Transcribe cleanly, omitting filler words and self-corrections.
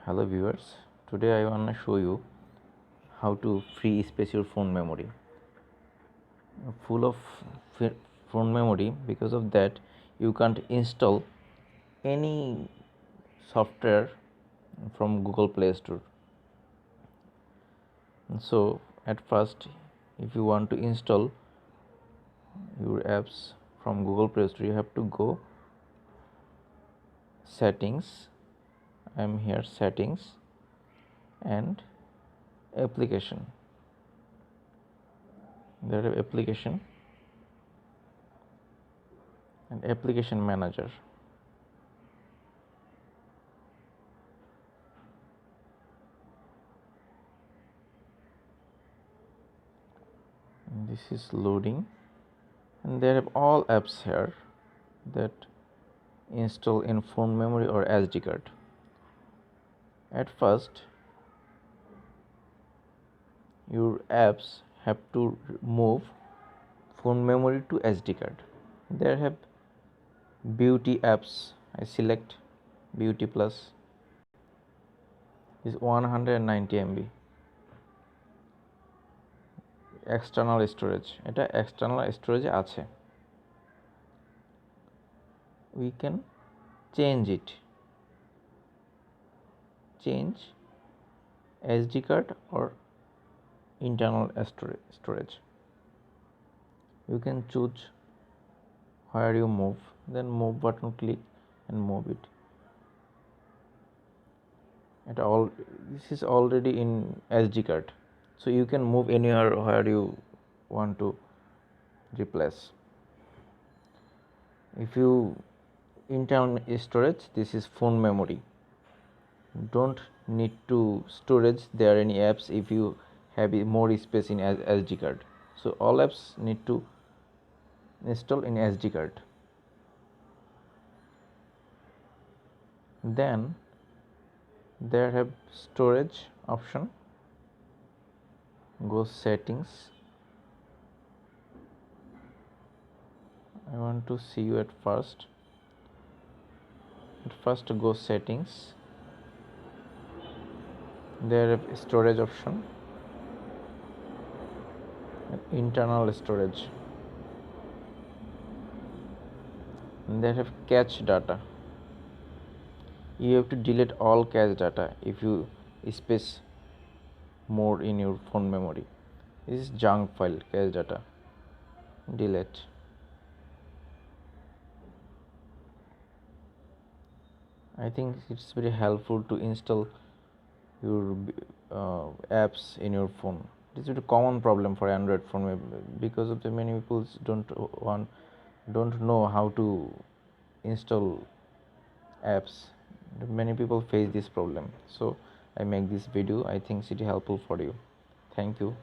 Hello viewers, today I want to show you how to free space your phone memory. Full of phone memory, because of that you can't install any software from Google Play Store. So at first, if you want to install your apps from Google Play Store, you have to go settings. I'm here, settings and application. There are application and application manager. This is loading, and there are all apps here that install in phone memory or SD card. At first, your apps have to move phone memory to SD card. There have beauty apps. I select beauty plus. Is 190 MB. External storage. এটা external storage আছে. We can change it. Change SD card or internal storage. You can choose where you move, then move button click and move it. This is already in SD card, so you can move anywhere where you want to replace. If you internal storage, this is phone memory. Don't need to storage there any apps if you have more space in SD card. So all apps need to install in SD card. Then there have storage option. Go settings. I want to see you at first. Go settings. There have storage option. Internal storage. And there have cache data. You have to delete all cache data if you space more in your phone memory. This is junk file, cache data. Delete. I think it's very helpful to install your apps in your phone. This is a common problem for Android phone because of the many people don't know how to install apps. Many people face this problem, so I make this video. I think it's helpful for you. Thank you.